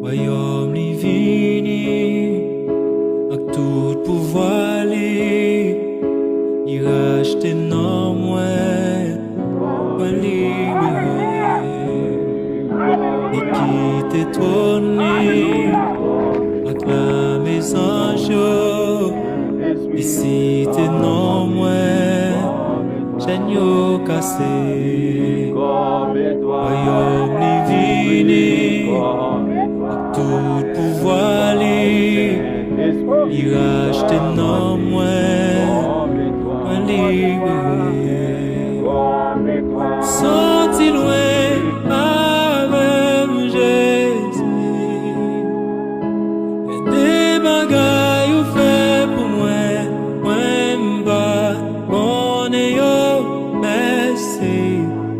Royaume li vini, ak tout pouvoir li, il rachete non moins, pas libéré. Il quitte trône, ak la maison jo, ici t'es non moins, chaîne yo cassé. Royaume li vini, tout pouvoir li, il rachete non moins, pas libéré. Sorti loin avec Jésus, et des bagailles ou fait pour moi m'ba bonne yo, merci,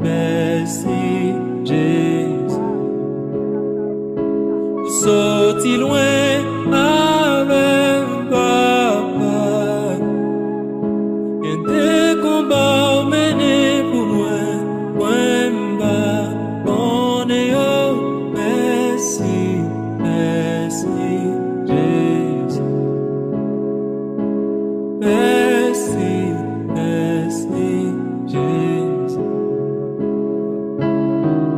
merci Jésus. Sorti loin avec papa, et des combats menés pour moi m'ba bonne yo, merci, merci Jésus. Merci, merci Jésus.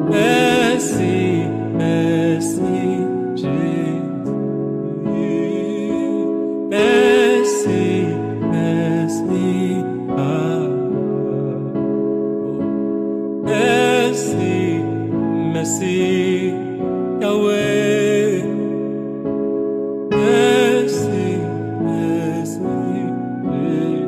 Merci, merci Jésus. Merci, merci Papa. Merci, merci Yahweh. Merci, merci Jésus.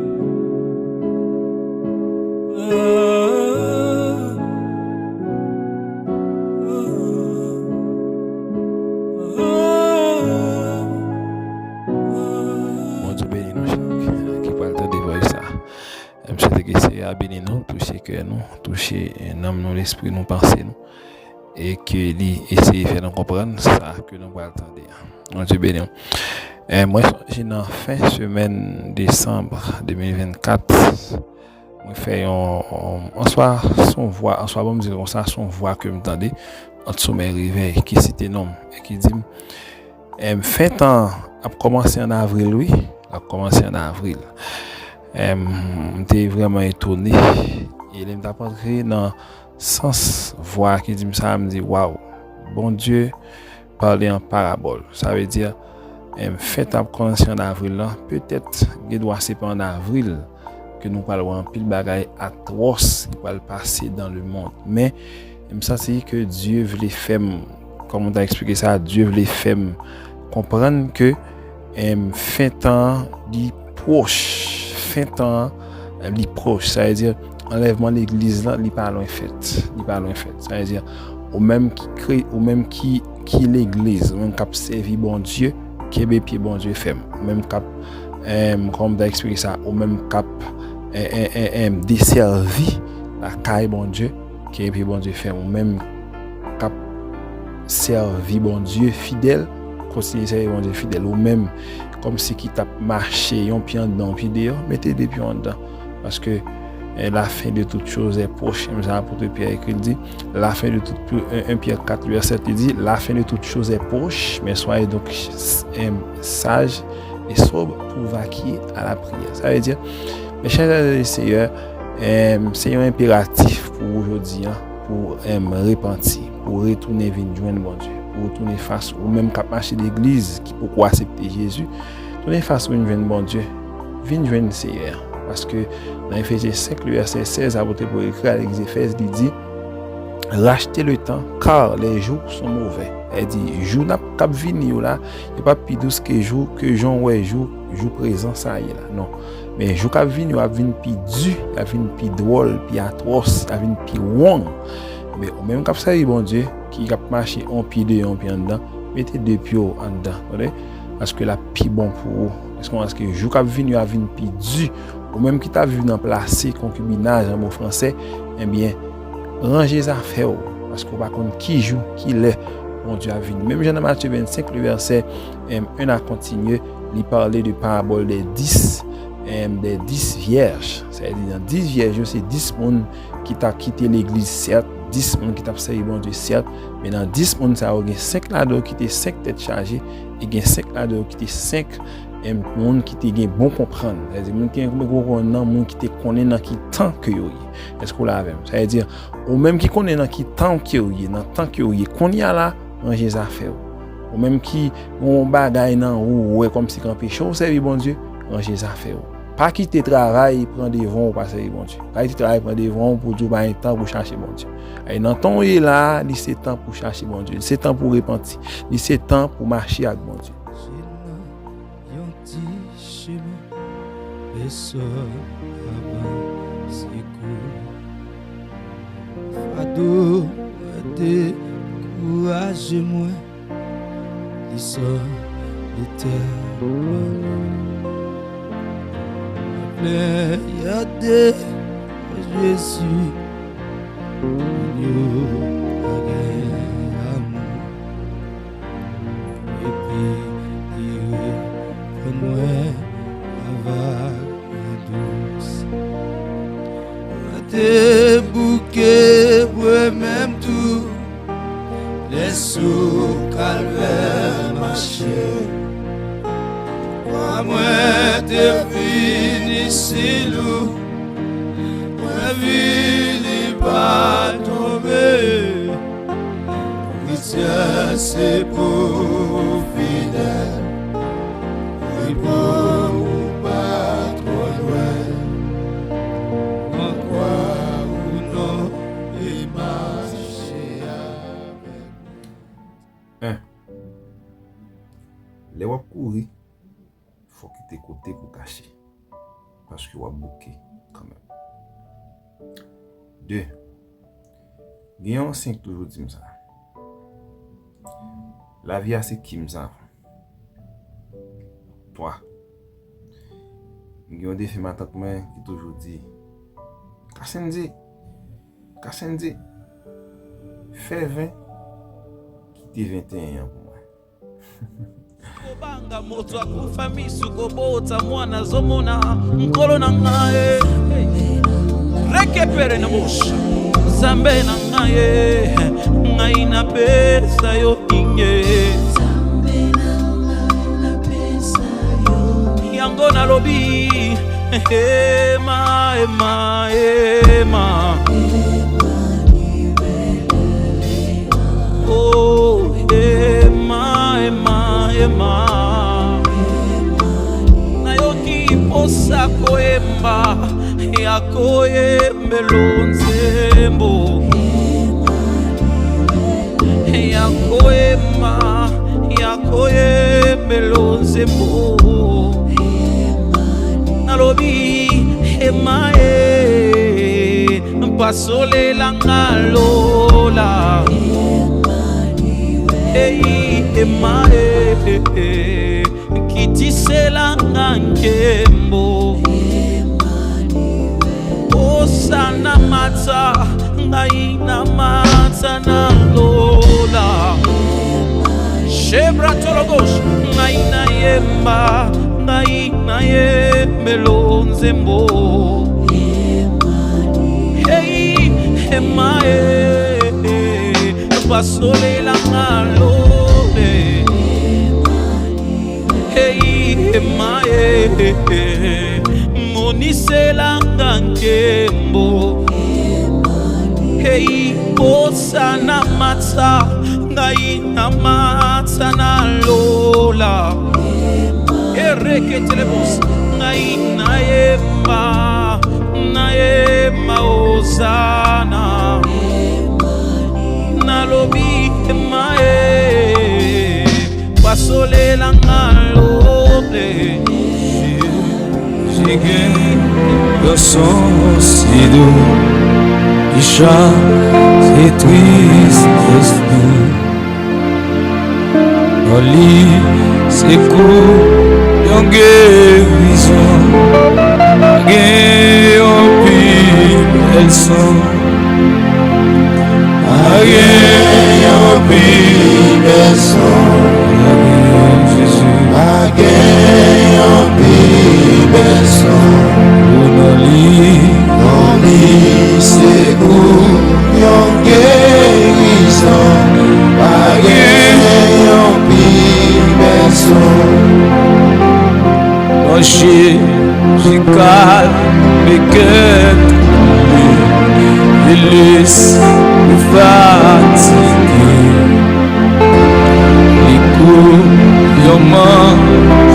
Mon Dieu béni nous qui parle de voir ça. Monsieur de essayer à bénir nous, toucher cœur nous, toucher l'âme nous, l'esprit nous, penser nous et que lui essayer de faire nous comprendre ça que nous va attendre. Mon Dieu béni. Moi j'ai dans fin semaine décembre 2024 moi fait en soir son voix en soir bon me dire comme ça son voix que m'entendez entre sommeil réveil qui cite nom et qui dit fin temps a commencé en avril oui a commencé en avril j'étais vraiment étonné et il m'a rentré dans sens voix qui dit ça me dit waouh bon Dieu parler en parabole ça veut dire fête a commencé en avril là peut-être il doit c'est pas en avril que nous parlons en pile bagaille atroce qui va le passer dans le monde mais ça c'est que Dieu voulait faire comme on t'a expliqué ça Dieu voulait faire comprendre que fin temps dit proche fin temps li proche ça veut dire enlèvement de l'église là li pas loin fait ça veut dire ou même qui crée ou même qui l'église même cap servi bon Dieu qui est pied bon Dieu fait même cap comme t'a expliqué ça ou même cap desservi la caille bon Dieu qui est pied bon Dieu fait ou même cap servi bon Dieu fidèle continuer servir bon Dieu fidèle ou même comme si qui t'a marché un pied en dedans pied dehors mettez des pieds en dedans parce que la fin de toute chose est proche comme ça l'apôtre Pierre écrit dit la fin de toute 1 Pierre 4 verset il dit la fin de toute chose est proche mais soyez donc sages et sobres pour vaquer à la prière ça veut dire mes chers Seigneur c'est un impératif pour aujourd'hui pour repentir pour retourner vers joindre bon Dieu pour retourner face ou même cap marcher d'église qui pourquoi accepter Jésus tourner face au joindre bon Dieu vinn joindre Seigneur parce que dans Éphésiens 5 le verset 16 apôtre pour écrire à l'église d'Éphèse il dit rachetez le temps car les jours sont mauvais elle dit jour n'a cap venir là il pas plus douce que jour jour présent ça y est là non mais jour cap venir a venir plus dur a venir plus drôle plus atroce a venir plus wrong mais au même cap ça bon Dieu qui cap marcher un pied en dedans mettez deux pieds en dedans parce que la plus bon pour vous parce que jour cap venir a venir plus dur ou même qui t'a vu dans placer concubinage en mot français eh bien rangez les affaires parce qu'on va connaître qui joue qui l'est mon Dieu a venu même Jean Matthieu 25 le verset 1 a continué il parlait de parabole des 10 vierges c'est-à-dire dans 10 vierges c'est 10 monde qui t'a quitté l'église certes 10 moun qui t'a servi bon Dieu certes, mais dans 10 moun ça il y a 5 là-dedans qui étaient 5 têtes chargées et il y a 5 là-dedans qui étaient 5 moun qui te gen bon comprendre. C'est-à-dire moun qui moun qui te connaît dans qui temps que yo y. Est-ce qu'on l'a avec? Ça veut dire ou même qui connaît dans qui temps que yo y, dans temps que yo y, qu'on y a là ranger affaires. Ou même qui on bagaille nan ou ouais comme si quand péché on servi bon Dieu, ranger affaires. Pas quitter travail, prendre des vents pour servir bon Dieu. Pas quitter travail, prendre des vents pour dire un temps pour chercher bon Dieu. Et dans ton est là, c'est temps pour chercher bon Dieu. C'est temps pour repentir. C'est temps pour marcher avec bon Dieu. Fado, découragez-moi, l'issue l'éternel. Regardez Jésus, nous amour. Et puis, dire, prends-moi la vague douce. Des bouquets, ouais, même tout, les sous calvaire marcher. Moi, t'es fini, c'est loup. Ma vie n'est pas tombée. Oui, c'est pour fidèle. Oui, pour pas trop loin. En croire ou non, et marcher avec. Les wap courir. Faut quitter côté pour cacher. Parce que va bouquer quand même. 2. Guillaume 5 toujours dit ça. La vie c'est qui ça. 3. Guillaume défait ma tante qui toujours dit Kassendi fais 20 quitter 21 pour moi. Banga moto akufa misuko bota mwana zomona nkolo na ngaye rekepere na mosha zambe na ngaye ngai na pesa yo inge yango na lobi ema oh ema nayoki posa koemba yakoyembelo nzembo yakoyembelo nzembo nalobi emae mpasolela ngalola emae kitisela ngankembo osana mata ngai na mata na lola shebra tologos ngai na yemba ngai na yembelo nzembo emae pasolela ngalobe emae monisela ngankembo osana matsa ngai na matsa na lola ereketelebos ngai na yemba osana nalobi emae pasolela ngalobe Sigue le son si doux qui chante ses tristes nuits. Au lit, c'est court, yon guérison, yon pile, elles sont. Yon pile, elles sont. Jésus, yon pile, elles sont. Non li, c'est court, yon guérison. Jésus calme mes cœurs troublés et laisse me fatiguer. Écoute,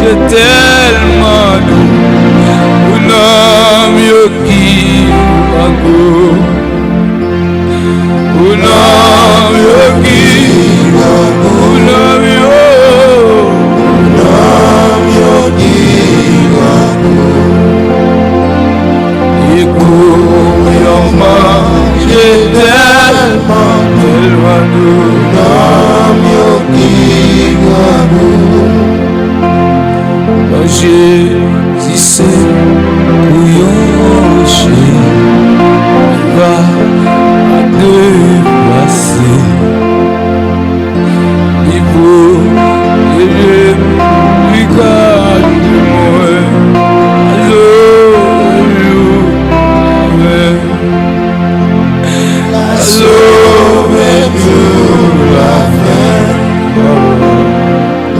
j'ai tellement d'eau, un homme qui va go, un homme qui va go, un homme qui va go. Écoute, j'ai tellement d'eau, un homme qui va go. Jésus c'est couillonché, il va à déplacer. Il faut que je lui garde moi.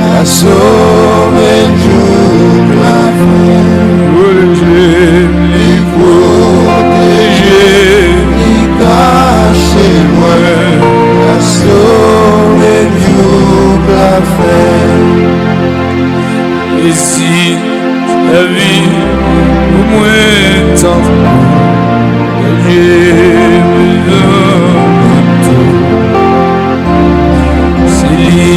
La sauver toute la fin, protéger, cacher moi, la sauver toute la fin. Et si la vie au moins tant j'ai besoin de tout, c'est lui.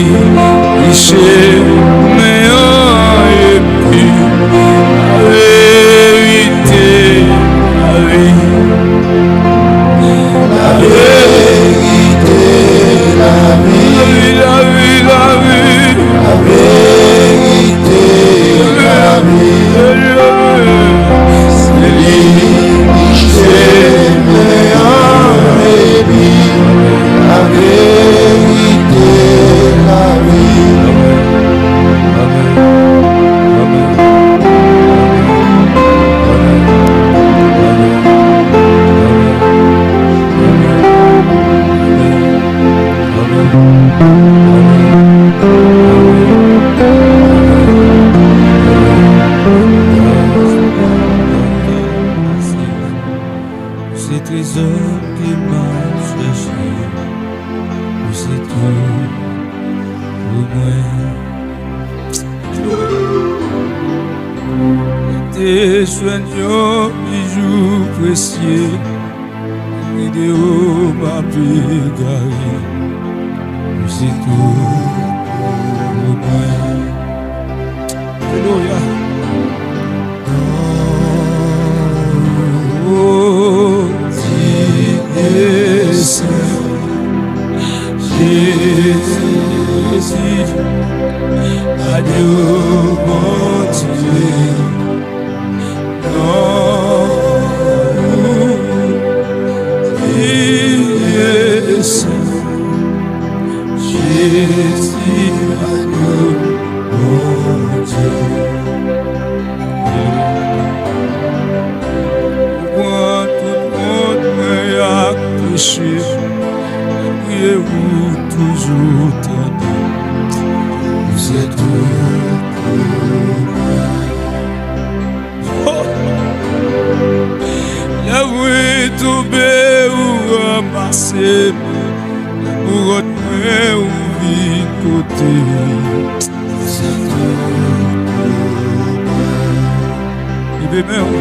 Mais et puis la vérité, la vie, la vérité, la vie, la vie, la vie, la vérité, la vie, c'est lui qui mais et puis la vérité, la vie. Ces trésors qui m'ont cherché, c'est tout pour moi. Tes soignants, bijoux précieux, vidéo m'a pégaré, c'est tout pour moi. Alléluia. Oh, Jésus, adieu mon Dieu. Priez-vous toujours tendez, vous êtes tout pour moi. Yahweh tombé ou ramassé, pour retrouver ou vite côté, vous êtes tout pour moi. Il veut même.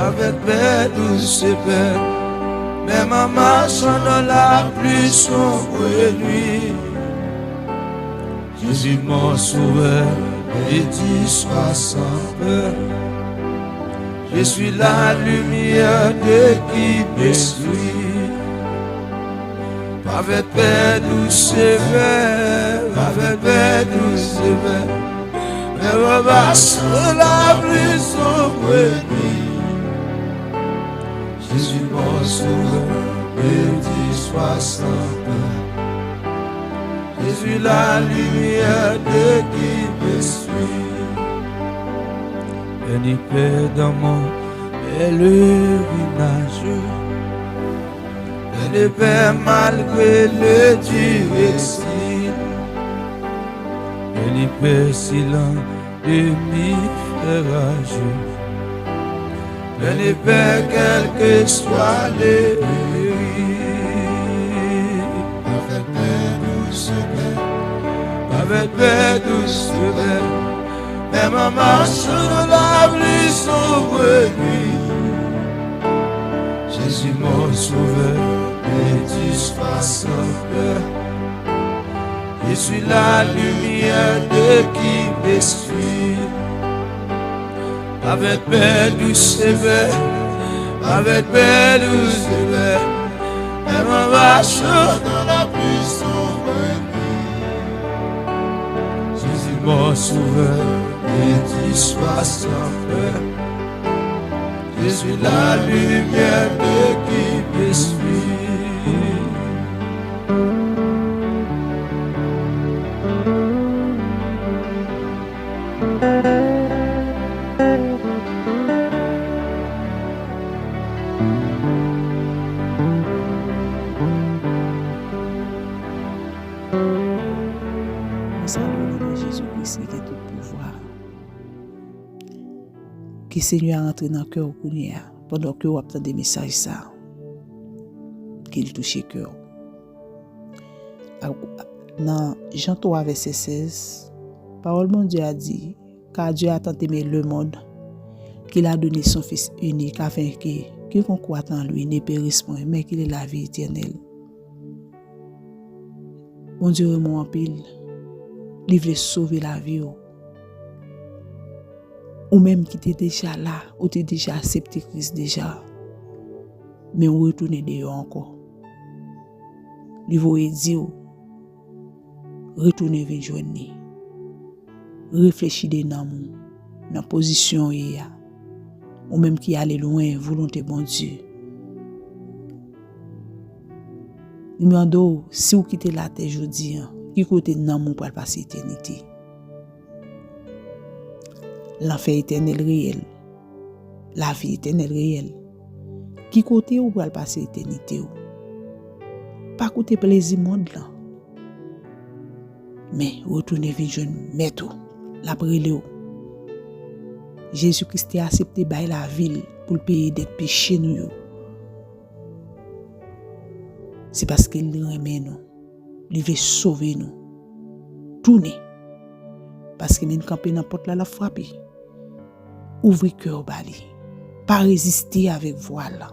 Avec belle douce peine, même en marchant dans la pluie sombre nuit, Jésus mon sauveur et dit sois sans peur. Je suis la lumière de qui me suit. Avec belle douce peine, avec belle douce peine, me va sur la pluie sobre nuit. Jésus mon sauveur, me dit sois sans peur. Jésus la lumière de qui me suit. Béni Père dans mon pèlerinage. Béni Père malgré le dur exil. Béni Père silent de mi rageux. Béni Père quel que soit le péril. Avec Père douce Père, avec Père douce Père, même en marchant dans la pluie sobre nuit. Jésus mon sauveur, me dit sois sans peur. Je suis la lumière de qui me suit. Avec Père douce Père, avec Père douce Père, même en marchant dans la pluie sobre nuit. Jésus mon sauveur, me dit sois sans peur. Je suis la lumière de qui me suit. Nous saluons le nom de Jésus-Christ qui est tout pouvoir. Que Seigneur entre dans le cœur pendant que vous attendez des messages ça. Qu'il touche le cœur. Dans Jean 3, verset 16, parole de Dieu a dit, car Dieu a tant aimé le monde qu'il a donné son Fils unique afin que quiconque croit en lui ne périsse point, mais qu'il ait la vie éternelle. Bon Dieu, mon en pile, il veut sauver la vie. Ou même qui était déjà là, ou t'es déjà accepté Christ déjà, mais on retourne dehors encore. Il veut dire, retournez vers journée. Réfléchissez dans la position ou même qui allait loin, volonté bon Dieu. Il me demande si vous quittez la terre aujourd'hui, qui côté dans mon pour passer l'éternité. L'enfer éternel réel, la vie éternelle réelle. Qui côté ou pour passer l'éternité? Pas côté plaisir monde là. Mais retournez vers jeune maître, la brûler. Jésus-Christ a accepté by la ville pour payer des péchés nous. C'est parce qu'il remet nous, il veut sauver nous. Tournez. Parce que même camper dans porte là la frapper. Ouvrez cœur bali. Pas résister avec voile.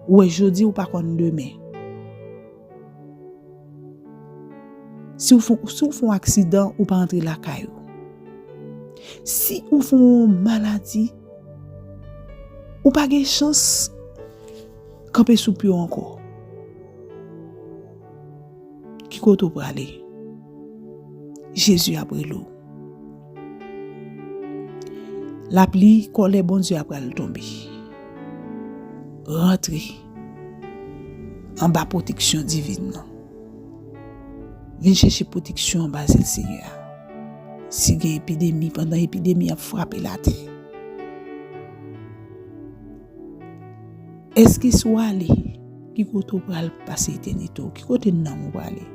Ou aujourd'hui ou pas contre demain. Si vous font un accident ou pas entrer la caillou. Si vous font maladie ou pas de chance camper sous pied encore. Qui côté pour aller? Jésus a pris l'eau. La pluie collait bon Dieu après le tomber. Rentrez en bas protection divine. Viens chercher protection en bas le Seigneur. Si il y a une épidémie, pendant l'épidémie a frappé la terre. Est-ce qu'il soit allé? Qui côté pour passer l'éternité? Qui côté non pour aller?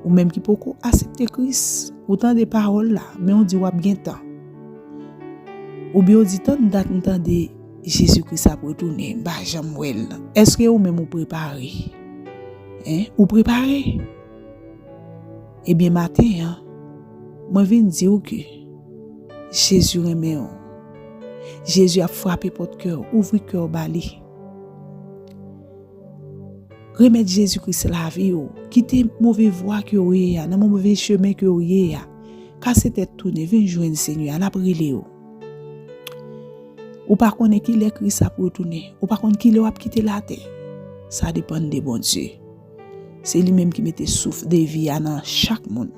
Ou même qui peut accepter Christ, autant de paroles là, mais on dit ou bien temps. Ou bien on dit tant d'attendre de Jésus-Christ a retourner, bah Samuel. Est-ce que ou même vous préparez? Ou préparez? Eh bien matin, moi viens dire que Jésus remet. Jésus a frappé votre cœur, ouvre cœur bali. Remettre Jésus-Christ la vie, quitter mauvais voie que vous avez, dans mauvais chemin que vous avez, car c'était tourné, venez joindre Seigneur, la brûler. Ou par contre qui est Christ a retourner, ou par contre qui le a quitter la terre. Ça dépend de bon Dieu. C'est lui-même qui mette souffle de vie dans chaque monde.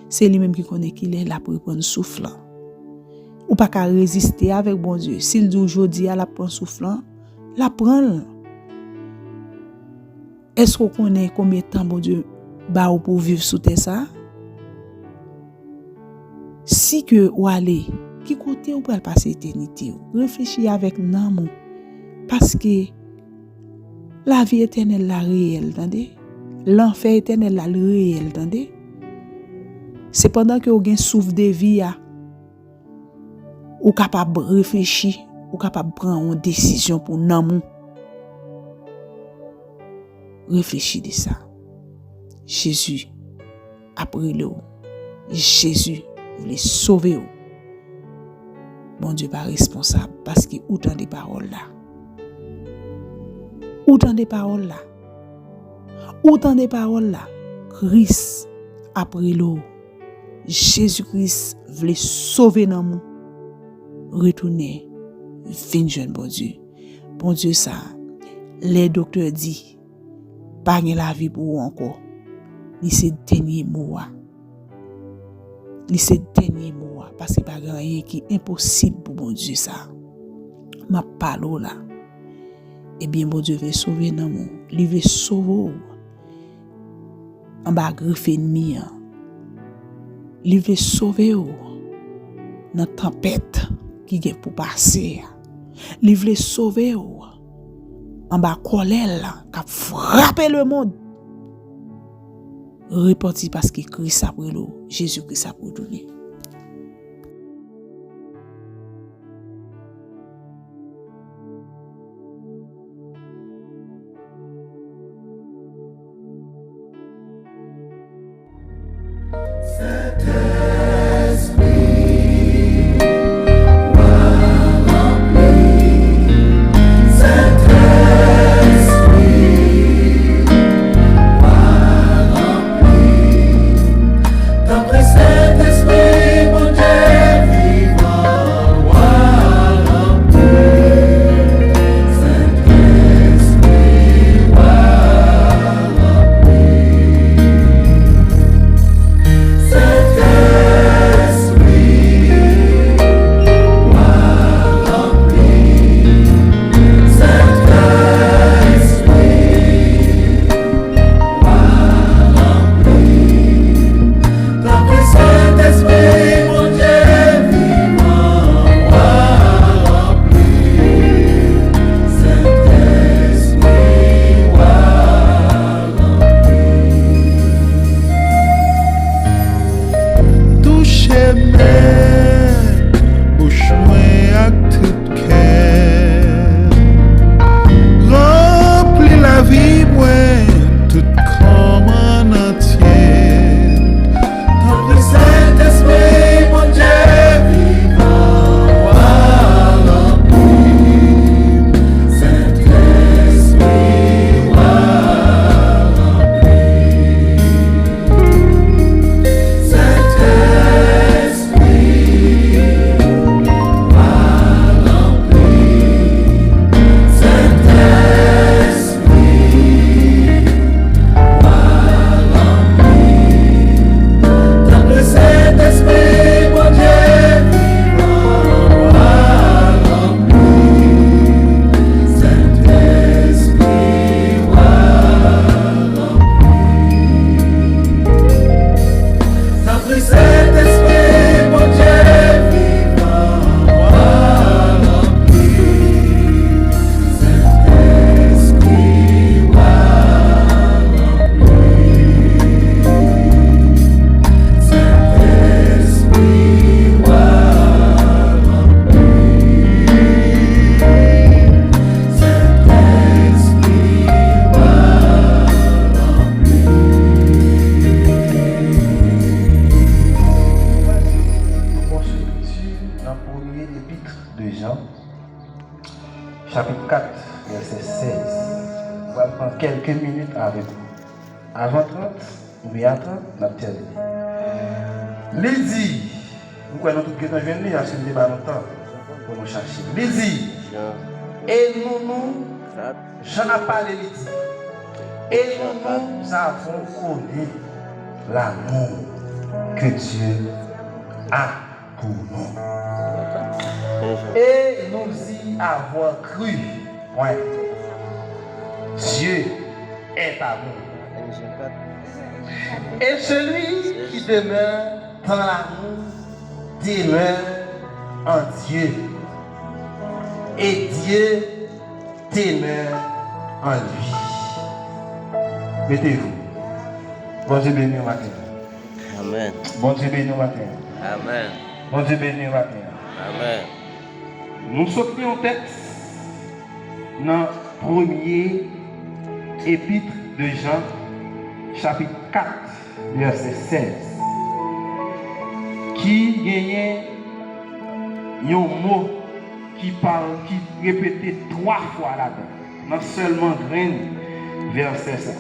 c'est lui-même qui connaît qu'il est là pour prendre souffle. Ou pas qu'à résister avec bon Dieu. S'il dit aujourd'hui à la prendre souffle, la prend. Est-ce qu'on connaît combien de temps bon Dieu ba ou pour vivre sous terre ça? Si que ou aller, qui côté ou pour passer éternité? Réfléchis avec nous parce que la vie éternelle la réelle, entendez? L'enfer éternel la réel, entendez? C'est pendant que vous avez souffle de vie, ou capable de réfléchir, ou capable de prendre une décision pour nous. Réfléchis de ça. Jésus, après le, Jésus voulait sauver. Bon Dieu pas responsable parce que autant des paroles là. Autant des paroles là. Autant des paroles là. Christ après l'eau. Jésus-Christ voulait sauver dans nous. Retourner. Fin jeune bon Dieu. Bon Dieu ça. Les docteurs disent pas la vie pour vous encore. C'est le dernier mot. C'est le dernier mot parce que pas rien qui est impossible pour bon Dieu ça. Ma parole là. Eh bien bon Dieu veut sauver dans nous. Il veut sauver. En bas griffe ennemi. Il veut sauver dans tempête qui est pour passer. Il veut sauver en bas colère qui a frappé le monde. Reparti parce que Christ a pris l'eau, Jésus-Christ a pardonné. chapitre 4, verset 16. On va prendre quelques minutes avec vous. Avant 30, ou bien à 30, on a terminé. Lydie, vous connaissez tout ce que je viens de lire, c'est un débat longtemps pour nous chercher. Lydie, et nous, j'en ai parlé Lydie. Et nous avons connu l'amour. que Dieu a pour nous. Et nous y avons cru. Ouais. Dieu est amour. Et celui qui demeure dans l'amour demeure en Dieu. Et Dieu demeure en lui. Mettez-vous. Bon Dieu béni au matin. Amen. Bon Dieu béni au matin. Amen. Bon Dieu béni au matin. Amen. Nous sortons en texte dans le premier épître de Jean, chapitre 4, verset 16, qui gagnait un mot qui parle, qui répétait 3 fois là-dedans, dans seulement grain verset ça.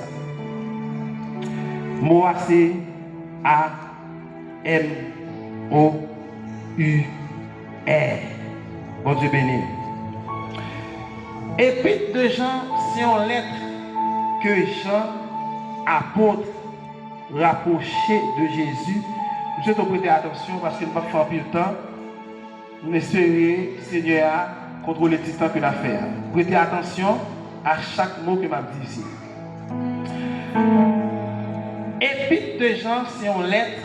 Mot c'est A-M-O-U-R. Bon Dieu béni. Épître de Jean, c'est une lettre que Jean, apôtre, rapproché de Jésus. Je vais prêter attention parce qu'il ne va pas faire plus de temps. Nous espérons, Seigneur, contrôler le temps que nous fait. Prêtez attention à chaque mot que je dis ici. Épître de Jean, c'est une lettre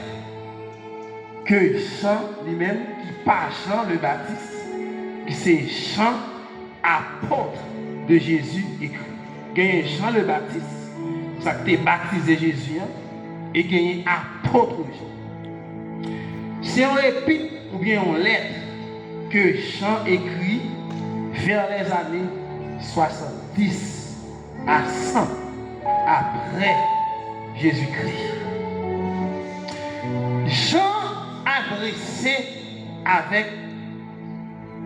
que Jean lui-même, qui par Jean le Baptiste, qui c'est Jean, apôtre de Jésus, écrit. Gagné Jean le Baptiste, ça qui t'a baptisé Jésus, et gagné apôtre de Jean. C'est un épître ou bien une lettre que Jean écrit vers les années 70 à 100 après Jésus-Christ. Jean adressé avec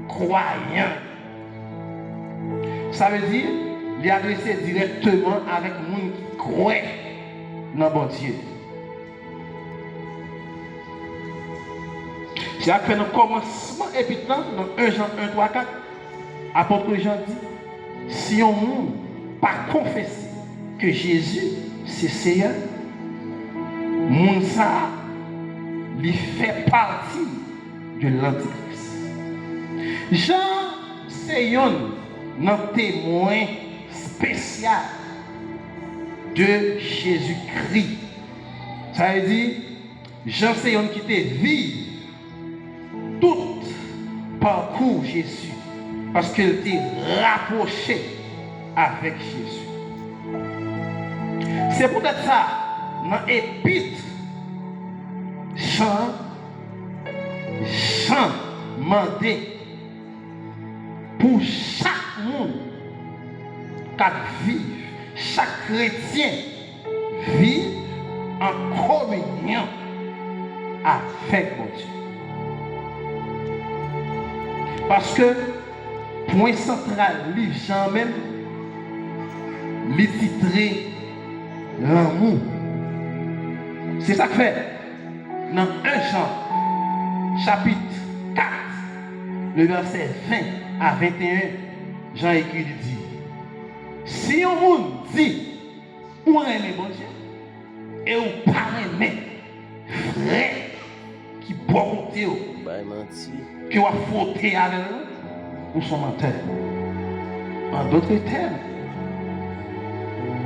croyants. Ça veut dire, il est adressé directement avec les gens qui croient dans bon Dieu. C'est après le commencement épître dans 1 Jean 1, 3, 4, apôtre Jean dit, si on ne pas confesser que Jésus c'est Seigneur, moun ça lui fait partie de l'Antichrist. Jean c'est un témoin spécial de Jésus-Christ. Ça veut dire, Jean c'est un qui te vit tout parcours Jésus parce qu'il t'est rapproché avec Jésus. C'est peut-être ça, dans l'épître, Jean mandé pour chaque monde qui vit, chaque chrétien vit en communion avec mon Dieu. Parce que, point central, livre Jean même, les titré l'amour. C'est ça que fait. Dans 1 Jean, chapitre 4, le verset 20 à 21, Jean écrit, il dit, si on vous dit, ou aimez bon Dieu, et ou pas aimer, frère, qui boit côté, qui va fauter avec eux, ou son menteur. En d'autres termes,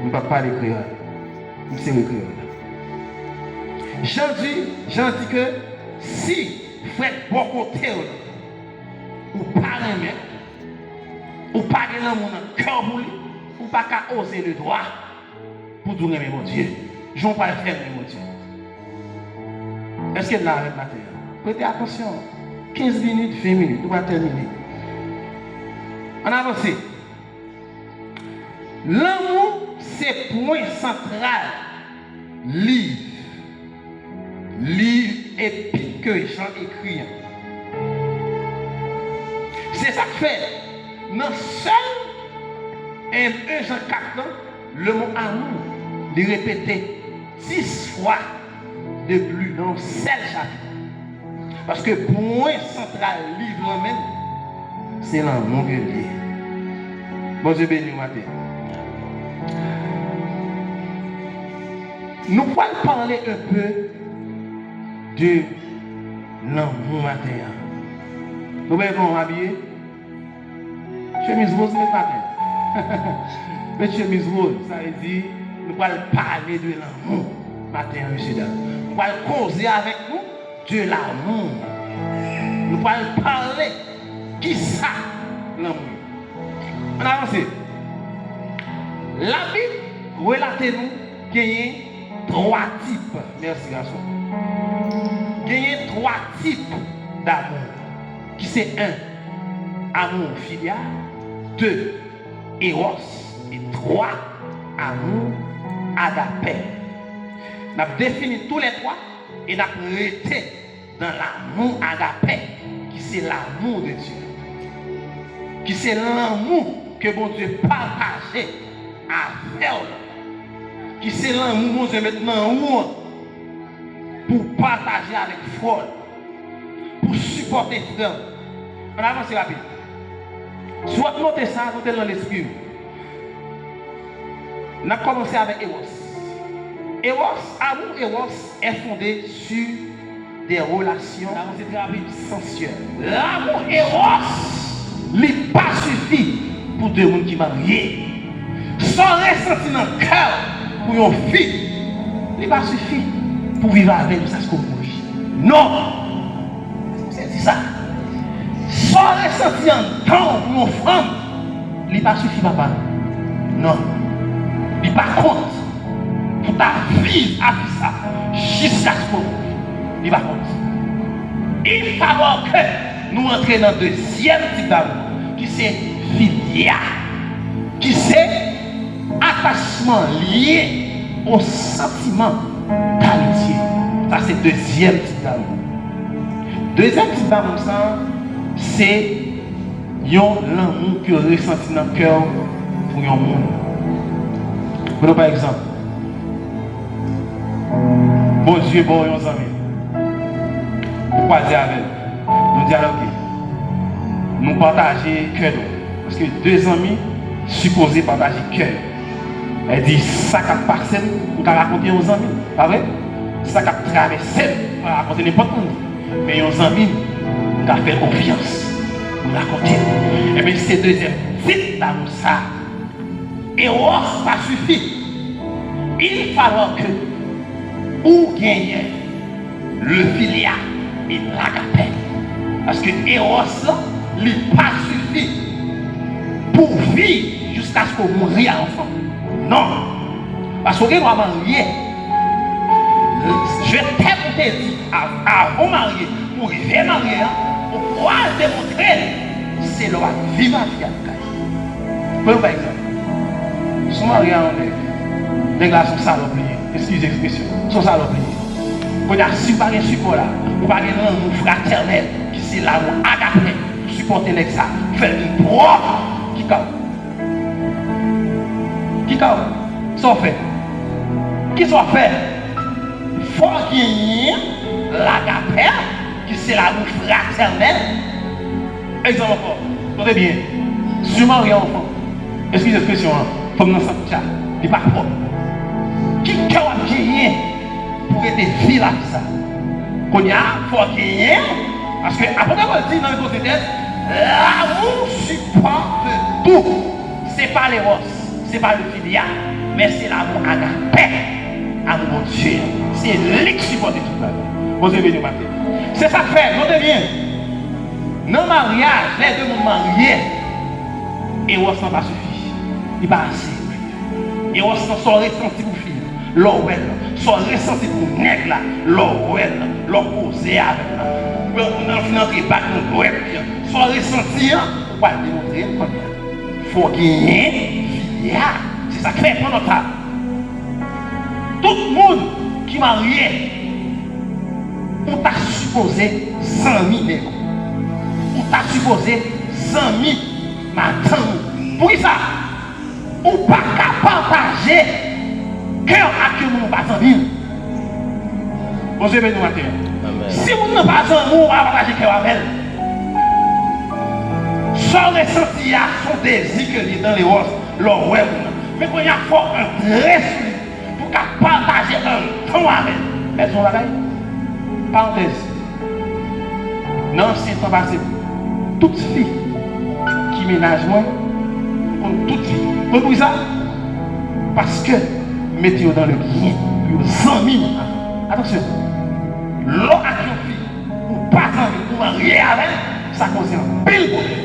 on ne peut pas l'écrire. C'est l'écrire. Jean dit que si frère bon côté, ou pas aimer, ou pas aimer l'amour dans le cœur pour lui, ou pas qu'à oser le droit pour dire aimer mon Dieu. Je ne vais pas le faire aimer mon Dieu. Est-ce qu'il y a de la avec la terre? Prêtez attention. 15 minutes, 20 minutes, nous allons terminer. On avance. L'amour, c'est point central. Livre épître que Jean écrit. C'est ça que fait. Dans seul 1 Jean 4, le mot amour, il répété 10 fois de plus dans seul chapitre. Parce que point central livre même, c'est l'amour que Dieu. Bon Dieu béni matin. Nous allons parler un peu de l'amour matin. Vous voyez comment on est habillé? Chemise rose le matin. Mais chemise rose, ça veut dire nous allons parler de l'amour matin, monsieur dame. Nous allons causer avec nous de l'amour. Nous allons parler qui ça l'amour. On avance. La Bible relate nous qu'il y a 3 types. Merci garçon. Il y a 3 types d'amour. Qui c'est 1, amour filial, 2, éros, et 3, amour agapé. Nous avons défini tous les 3 et nous avons arrêté dans l'amour agapé, qui c'est l'amour de Dieu. Qui c'est l'amour que bon Dieu partage avec nous. Qui c'est l'amour que bon Dieu maintenant pour partager avec foi, pour supporter frère. On avance rapide. Soit notez ça, notez dans l'esprit. On a commencé avec Eros. Amour Eros est fondé sur des relations sensuelles. L'amour Eros n'est pas suffit pour deux personnes qui marient. Sans ressenti dans le cœur pour une fille, n'est pas suffit pour vivre avec ça ce qu'on mourit. Non! C'est ça. Sans ressenti en temps pour une femme, n'est pas suffit, papa. Non. Il pas compte pour ta vie avec ça jusqu'à ce qu'on mourit. Il pas compte. Il faut que nous entrions dans le deuxième type d'amour, qui c'est filial, qui c'est attachement lié au sentiment d'amitié. Ça, c'est le deuxième type d'amour. Deuxième type d'amour, c'est l'amour que ressenti dans le cœur pour un monde. Prenons par exemple, bon Dieu, bon, nos amis. Pourquoi dire avec nous dialoguer, nous partager cœur. Parce que 2 amis supposés partager cœur. Elle dit ça qui a passé pour raconter aux amis. Pas vrai? Ça qui a traversé pour raconter n'importe où. Mais aux amis, qui a fait confiance pour raconter. Et bien c'est deuxième type d'amour ça. Et ça suffit. Il faut que vous gagnez le filial et l'agapé. Parce que Eros là, il pas suffit pour vivre jusqu'à ce qu'on mourit à l'enfant. Non. Parce que vous marier. Je t'ai dit avant de marier, pour vivre marier, pour pouvoir démontrer c'est le vivre à vie. Par exemple, son mari a des glaces sont salopiers. Excusez l'expression. Sont salopiers. Vous n'avez pas de support là. Vous n'avez pas de l'amour fraternel qui c'est l'amour agapé pour supporter l'exa. Faites une propre qui calme. Qui calme. Soit fait. Qui soit fait. Faut gagner l'agapé qui c'est l'amour fraternel. Exemple encore. Notez bien. Si je marie un enfant. Excusez l'expression. Il faut que nous sommes ça. Il n'est pas propre. Qui a gagné pour être vie là ça? Qu'on y a, il faut gagner. Parce que, après on dit dans le côté tête, l'amour supporte tout. Ce n'est pas les roses, ce n'est pas le filial, mais c'est l'amour agapé. Amour de Dieu. C'est lui qui supporte tout ça. Vous avez venu matin. C'est ça que fait, notez bien. Dans le mariage, les deux sont mariés. Et on ne pas suffit. Il n'est pas assez. Et on s'en sort ressenti pour fille. L'ouel, soit ressenti pour nègre là. L'ouel, l'opposé avec là. On a fini d'entrer bac dans l'ouel. Soit ressenti, on va démontrer combien. Il faut gagner filial. C'est ça que fait pour notre temps. Tout le monde qui est marié, on t'a supposé 100 000 euros. On t'a supposé 100 000 madame. Pour ça, on ne peut pas partager cœur à qui on ne pas 100 000. Bonjour, nous matin. Si on n'a pas 100 000, on va partager cœur avec elle. Sans ressenti, son désir que est dans les roses, leur web. Mais quand il y a fort un très pour qu'à partager un temps avec elle. Mais son bagaille. Parenthèse. Dans l'ancien temps passé, toute fille qui ménage moi, on toute fille. Vous comprenez ça? Parce que mettez-vous dans le bien, vous amis. Attention, l'eau à une fille, ou pas envie, ou marier avec, ça cause un pile problème.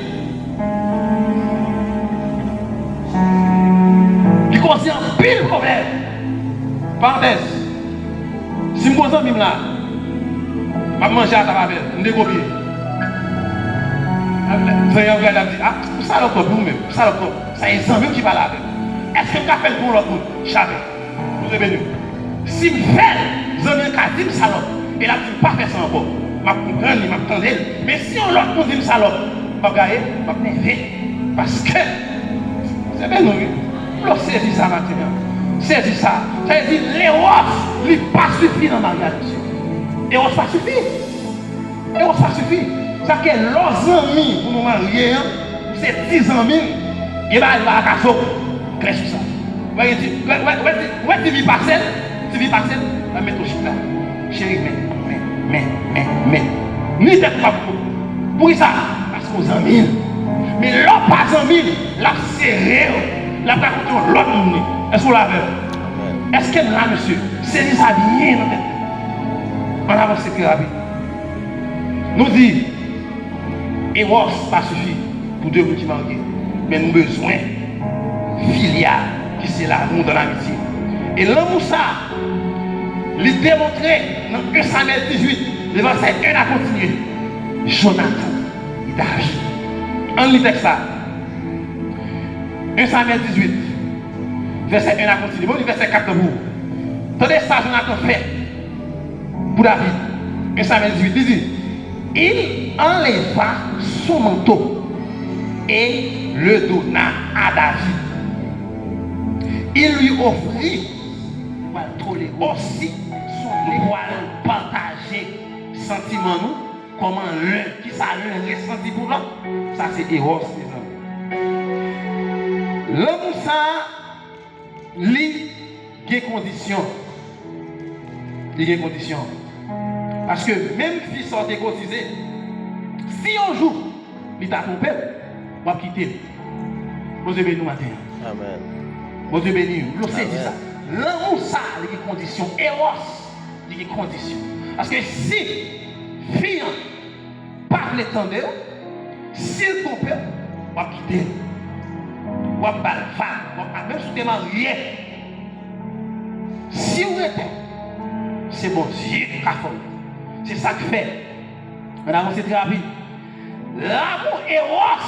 Il cause un pile problème. Parenthèse. Si je suis un là, je vais manger à ta babelle, je vais décopier. Je vais dire, ah, ça le corps, vous-même, ça le corps, ça est un qui parle avec. Est-ce que je fais pour l'autre monde? Jamais. Vous avez venu. Si je fais, je vais dire salope, et là, je ne vais pas faire ça encore. Je vais comprendre, je vais m'attendre. Mais si on l'autre monde dit salope, je vais gagner, je vais m'énerver. Parce que, c'est bien, nous, on saisit ça maintenant. Saisis ça. Ça veut dire, les roses, il pas suffit dans le mariage, monsieur. Et on pas suffit. Et on pas suffit. Ça fait que leurs amis, pour nous marier, c'est 10 amis, et bien, il va à la casse. Claire sur ça. Ouais, tu vis parcelle, va mettre au chita. Chérie, mais. Ni tête pas pour ça. Parce qu'on amis. Mais l'autre pas amis, la serré, la pas contre l'autre monde. Est-ce qu'on l'a vu? Est-ce qu'elle là, monsieur? C'est ça bien dans tête. On avance très rapide. Nous dit, et Ross pas suffit pour deux petits mariés. Mais nous avons besoin filial, qui c'est l'amour dans l'amitié. Et l'amour ça, il démontré dans 1 Samuel 18, le verset 1 à continuer. Jonathan, il a agi. On lit ça. 1 Samuel 18, verset 1 à continuer. Bon, verset 4 pour vous. Tenez ça, Jonathan fait pour David. 1 Samuel 18, il dit, il enleva son manteau et le donna à David. Il lui offrit aussi son poil partager sentiment nous, comment l'un qui ça l'un ressenti pour l'autre. Ça c'est Eros, mes amis. L'amour ça, il y a condition. Il y a condition. Parce que même si ça est cotisé, si un jour il t'a trompé, on va quitter. Bon Dieu béni nous matin. Amen. Bon Dieu béni, vous savez ça. L'amour ça, il y a condition. Eros, il y a condition. Parce que si fille parle l'étendue, s'il trompe, on va quitter. On va battre femme, même si tu es marié. Si vous êtes, c'est bon Dieu qui a fait. C'est ça que fait. On avance très rapide. L'amour Eros,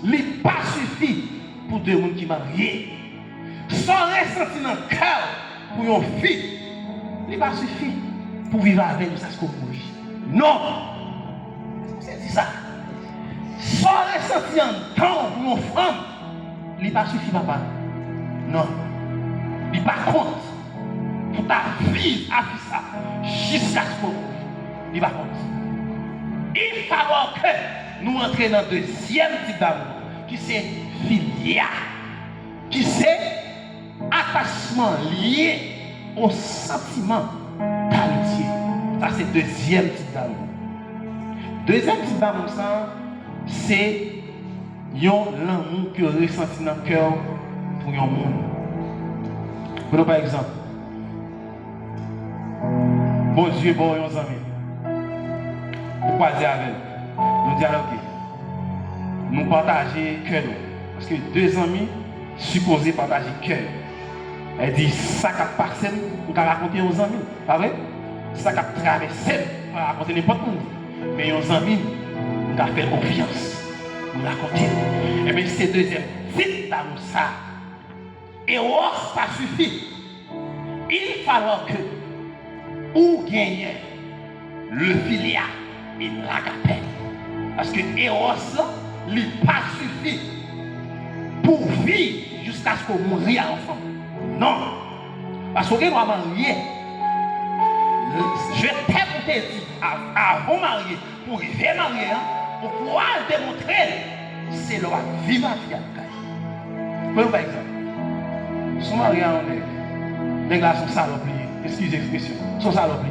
il n'est pas suffit pour deux personnes qui sont mariés. Sans ressenti dans le cœur pour une fille, il n'est pas suffit pour vivre avec nous, ça se mourir. Non! C'est ça. Sans ressenti en temps pour une femme, il n'est pas suffit, papa. Non. Il n'est pas compte pour ta vie à faire ça jusqu'à ce moment. Il n'est pas compte. Il faut que nous entrions dans le deuxième type d'amour, qui c'est filial, qui c'est attachement lié au sentiment d'amitié. Ça, c'est le deuxième type d'amour. Deuxième type d'amour, ça, c'est l'amour que vous ressentez dans le cœur pour un monde. Prenons par exemple, bon Dieu, bon, nos amis. Nous croisons avec nous dialoguer. Nous partager cœur. Parce que deux amis supposés partager cœur. Elle dit, ça qui a passé, nous avons raconté aux amis. Pas vrai? Ça qui a traversé, nous avons raconté n'importe où. Mais aux amis, nous avons fait confiance. Nous raconter. Et bien, c'est deuxième type d'amour ça. Et ça suffit. Il va falloir que vous gagnez le filial et l'agapé. Parce que Eros, il n'est pas suffit pour vivre jusqu'à ce qu'on mourir ensemble. Non. Parce que vous marier. Je t'ai pour te dire, avant marier, pour y faire marier, pour pouvoir démontrer, c'est le vivre à vie. Prenons par exemple. Son mari a un nègre. Nègre là, son salope. Excusez l'expression. Son salope.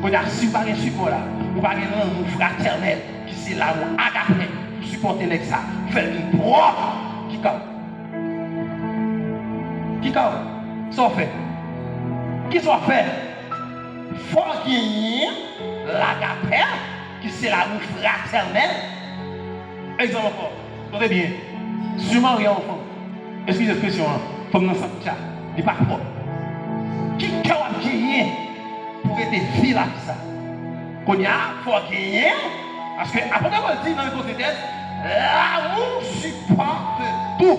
Quand il y a si vous n'avez pas support là, vous n'avez pas l'amour fraternel, qui c'est l'amour agapé, pour supporter les ça, faire une propre, qui comme. Qui comme? Ça fait. Qui ça fait? Faut gagner l'agapé, qui c'est l'amour fraternel. Exemple encore. Notez bien. Sûrement rien enfant. Excusez l'expression, comme dans ça, il n'est pas propre. Qui a gagné pour être vie là ça? Qu'on y a, il faut gagner. Parce que, après on dit dans le côté l'amour supporte tout.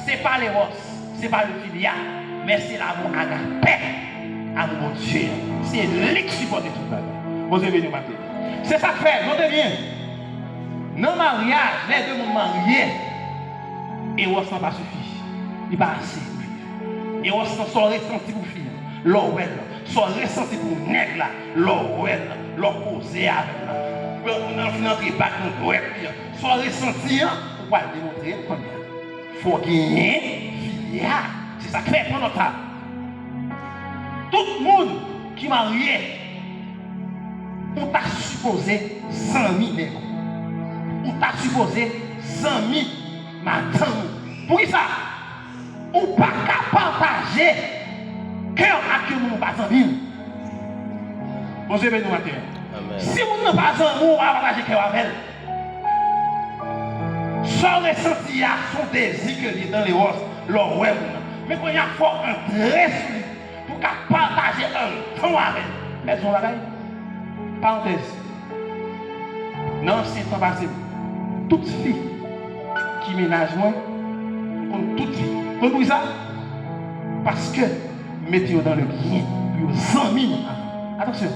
Ce n'est pas les rosses, ce n'est pas le filial, mais c'est l'amour agapé. Amour de Dieu. C'est lui qui supporte tout. Vous avez venu matin. C'est ça que fait, notez bien. Dans le mariage, les deux sont mariés. Et on ne pas suffit. Il n'est pas assez pour vivre. Et on s'en ressenti pour vivre. L'ouel, son ressenti pour nègre là. L'ouel, l'opposé avec là. On n'entre pas dans le son ressenti pour pouvoir démontrer combien. Il faut gagner filial. C'est ça que fait pour notre âme. Tout le monde qui est marié, on t'a supposé 100 000 nègres. On t'a supposé 100 000 matins. Pour ça, on ne peut pas partager cœur à cœur nous pas 100 000. Vous avez nous matin. Si vous n'avez pas 100 000, on va partager cœur avec elle. Son ressenti à son désir que est dans les roses, leur web. Mais quand il y a fort un très pour partager un temps avec elle. Mais son bagaille. Parenthèse. Non, c'est temps passé. Toute fille qui ménage moins, comme toute fille. Comprenez ça? Parce que mettez-vous dans le bien, vous en mis. Attention,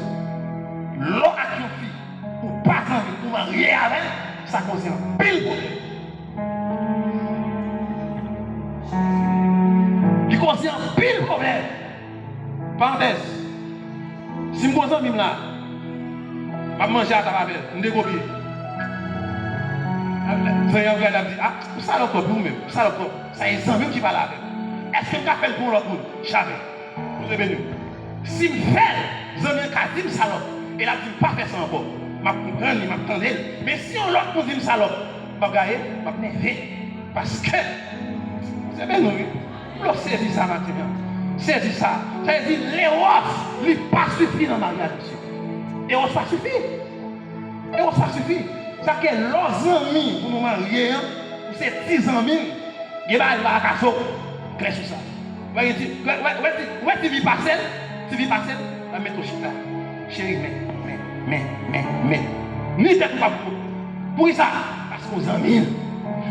l'eau à une fille, ou pas pour marier avec, ça cause un pile problème. Il cause un pile problème. Parenthèse, si je me pose là, je vais manger à ta babelle, je vais décopier. Vous avez dit, ah, ça l'autre pour vous-même, ça l'autre, ça est un qui va là. Est-ce que vous avez fait pour l'autre monde? Jamais. Vous avez venu. Si je fais, vous avez dit salope, et là, je ne pas faire ça encore. Je comprends, je m'attends. Mais si on l'autre nous dit salope, je vais gagner, je vais m'énerver. Parce que, vous avez venu, vous saisissez ça maintenant. Saisissez ça. Ça veut dire, les roses, ils ne pas suffit dans le mariage, monsieur. Et on ne pas suffit. Et on ne pas suffit. Ça que leurs amis pour nous marier, c'est 10 amis, il va aller à la casse, crée sur ça. Vous voyez, tu vis passer, va mettre au chita. Chérie, mais, ni tête pas pour ça, parce qu'on amis.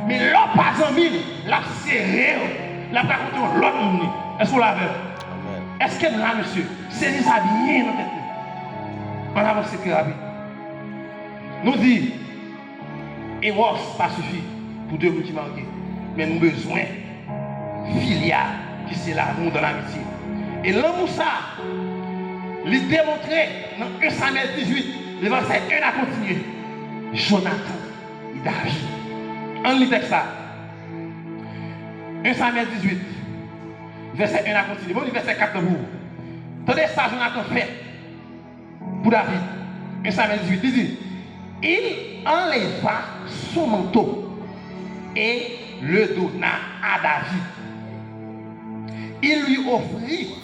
Mais l'autre pas amis, la serré, la pas contre l'autre monde. Est-ce qu'on l'a vu? Est-ce qu'elle là, monsieur, c'est ça bien dans tête? On avance très rapide. Nous dit, et was pas suffit pour deux petits mariés. Mais nous avons besoin filial, qui c'est l'amour dans l'amitié. Et l'amour ça, il démontré dans 1 Samuel 18, le verset 1 à continuer. Jonathan et David. On lit ça. 1 Samuel 18, verset 1 à continuer. Bon, le verset 4 de vous. Tenez ça, Jonathan fait pour David. 1 Samuel 18, il dit, il enleva son manteau et le donna à David. Il lui offrit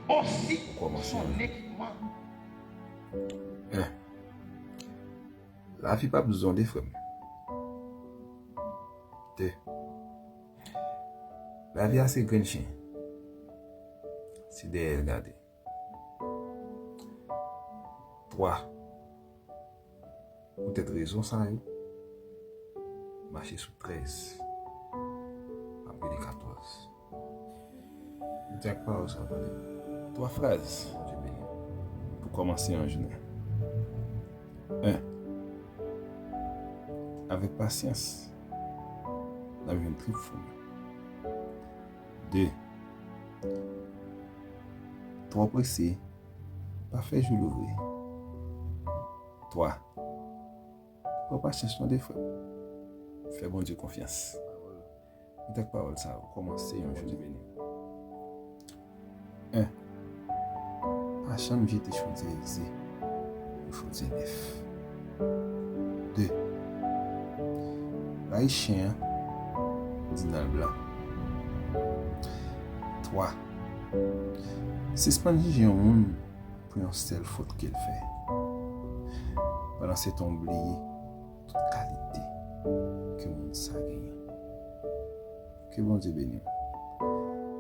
aussi son équipement. La fille pas besoin de frères. La vie a ses grands chiens. C'est de regarder. 3. Peut-être raison ça. Marcher sous 13. Après les 14. Je ne pas ça. 3 phrases. Pour commencer en journée. 1. Avec patience. La vie est très folle. 2. Trop pressé. Pas fait je l'ouvrir. 3. Pour pas chercher des frères. Fais bon Dieu confiance. Et parole ça va commencer un jour béni. 1. chambre, j'étais choisi aisé. Ou choisi neuf. 2. Bail chien, dinal blanc. 3. Suspendre un monde pour une seule faute qu'elle fait. Pendant c'est oublié toute qualité que le monde ça gagne. Que bon Dieu bénisse.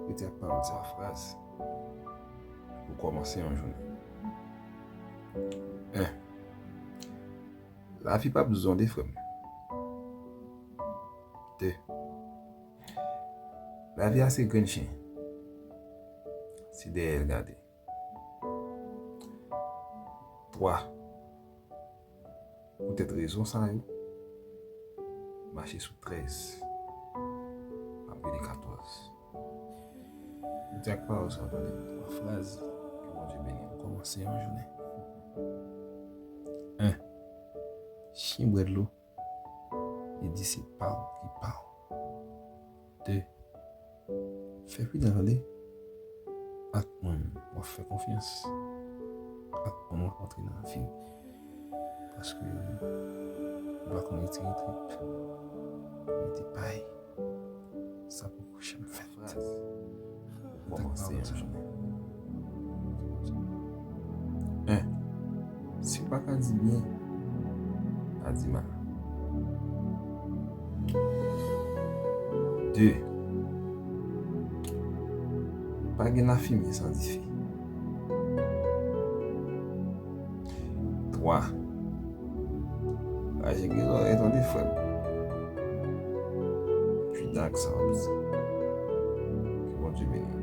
Et tu as parlé de sa phrase pour commencer en journée. 1. La vie pas besoin de femmes. 2. La vie a ses grands chiens. C'est d'elle regarder. 3. Peut-être raison ça yo. Marcher sous 13. Après les 14. Tu as pas ça dans les 3 phrases que bon Dieu bénisse. Commencer en journée. 1. Chien boit de l'eau. Il dit c'est pas qui parle. 2. Fais plus d'aller. À mon on fait confiance. À mon on rentrer dans la vie. Parce que on doit qu'on était trip. On était pareil. Ça pour coucher me fait. Commencer en journée. 1. Si pas qu'à dire bien, à dire mal. 2. Pas de la fumée sans diffi. 3. J'ai gris l'oreille dans des fois. Puis donc ça va dire. Que bon Dieu bénisse.